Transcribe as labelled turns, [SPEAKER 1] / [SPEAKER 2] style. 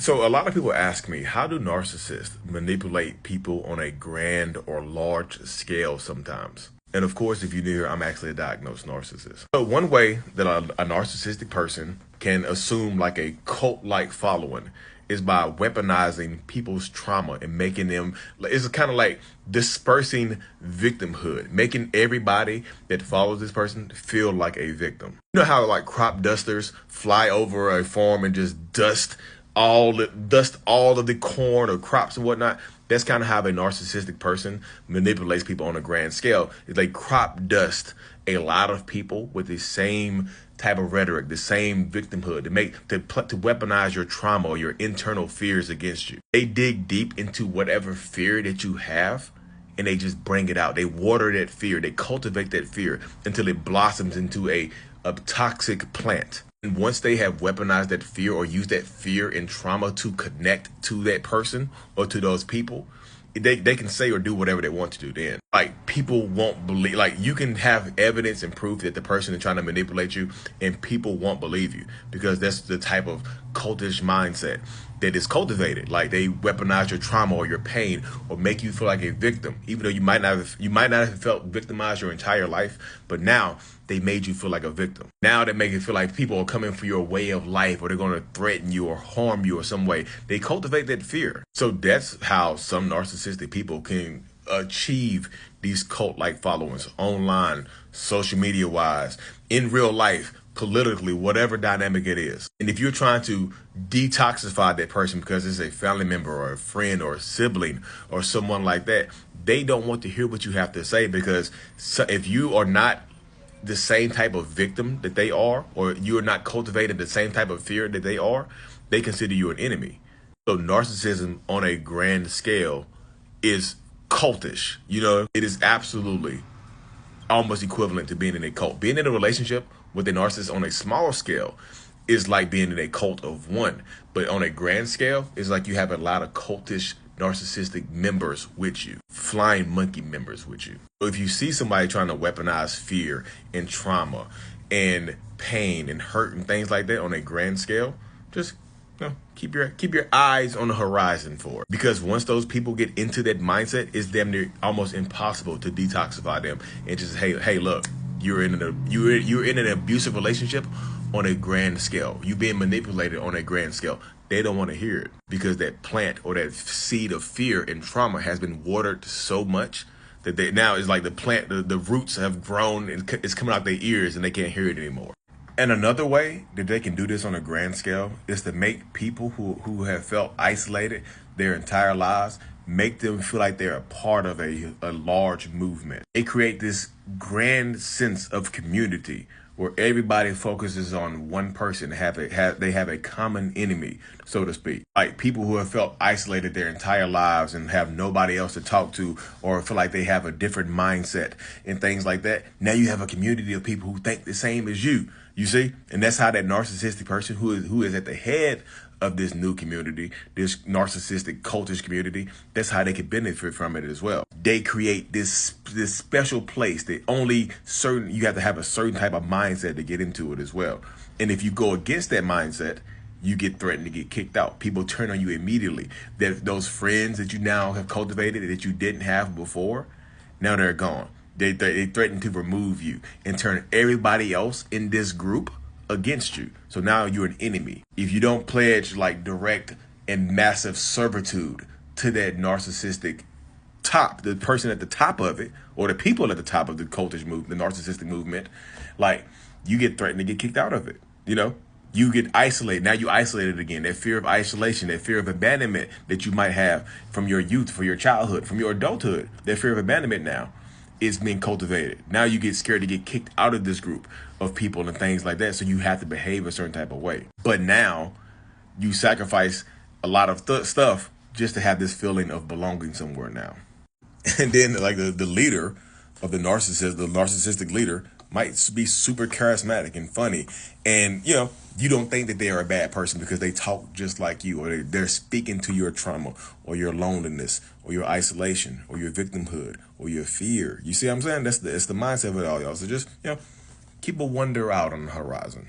[SPEAKER 1] So a lot of people ask me, how do narcissists manipulate people on a grand or large scale sometimes? And of course, if you're new here, I'm actually a diagnosed narcissist. So one way that a narcissistic person can assume like a cult-like following is by weaponizing people's trauma and making them, it's kind of like dispersing victimhood, making everybody that follows this person feel like a victim. You know how like crop dusters fly over a farm and just dust all of the corn or crops and whatnot? That's kind of how a narcissistic person manipulates people on a grand scale. Is they crop dust a lot of people with the same type of rhetoric, the same victimhood, to weaponize your trauma or your internal fears against you. They dig deep into whatever fear that you have and they just bring it out. They water that fear. They cultivate that fear until it blossoms into a toxic plant. And once they have weaponized that fear or used that fear and trauma to connect to that person or to those people, they can say or do whatever they want to do then. Like, people won't believe, like, you can have evidence and proof that the person is trying to manipulate you and people won't believe you, because that's the type of cultish mindset that is cultivated. Like, they weaponize your trauma or your pain or make you feel like a victim, even though you might not have felt victimized your entire life, but now they made you feel like a victim. Now they make you feel like people are coming for your way of life, or they're going to threaten you or harm you or some way. They cultivate that fear. So that's how some narcissistic people can achieve these cult-like followings online, social media wise, in real life, politically, whatever dynamic it is. And if you're trying to detoxify that person because it's a family member or a friend or a sibling or someone like that, they don't want to hear what you have to say, because if you are not the same type of victim that they are, or you're not cultivating the same type of fear that they are, they consider you an enemy. So narcissism on a grand scale is cultish. You know, it is absolutely almost equivalent to being in a cult. Being in a relationship with a narcissist on a small scale is like being in a cult of one. But on a grand scale, it's like you have a lot of cultish narcissistic members with you, flying monkey members with you. So if you see somebody trying to weaponize fear and trauma and pain and hurt and things like that on a grand scale, just keep your eyes on the horizon for it. Because once those people get into that mindset, it's damn near almost impossible to detoxify them and just, hey, look, you're in an abusive relationship on a grand scale. You're being manipulated on a grand scale. They don't want to hear it, because that plant or that seed of fear and trauma has been watered so much that now it's like the plant, the roots have grown and it's coming out their ears and they can't hear it anymore. And another way that they can do this on a grand scale is to make people who have felt isolated their entire lives, make them feel like they're a part of a large movement. They create this grand sense of community where everybody focuses on one person. They have a common enemy, so to speak. Like people who have felt isolated their entire lives and have nobody else to talk to, or feel like they have a different mindset and things like that. Now you have a community of people who think the same as you. You see? And that's how that narcissistic person who is at the head of this new community, this narcissistic cultish community, that's how they can benefit from it as well. They create this special place that you have to have a certain type of mindset to get into it as well. And if you go against that mindset, you get threatened to get kicked out. People turn on you immediately. Those friends that you now have cultivated that you didn't have before, now they're gone. They threaten to remove you and turn everybody else in this group against you. So now you're an enemy. If you don't pledge like direct and massive servitude to that narcissistic top, the person at the top of it, or the people at the top of the cultish movement, the narcissistic movement, like you get threatened to get kicked out of it. You know, you get isolated. Now you isolated again. That fear of isolation, that fear of abandonment that you might have from your youth, from your childhood, from your adulthood, that fear of abandonment now is being cultivated. Now you get scared to get kicked out of this group of people and things like that. So you have to behave a certain type of way. But now you sacrifice a lot of stuff just to have this feeling of belonging somewhere now. And then like the leader of the narcissistic leader might be super charismatic and funny. And, you know, you don't think that they are a bad person because they talk just like you, or they're speaking to your trauma or your loneliness or your isolation or your victimhood or your fear. You see what I'm saying? That's the mindset of it all, y'all. So just, you know, keep a wonder out on the horizon.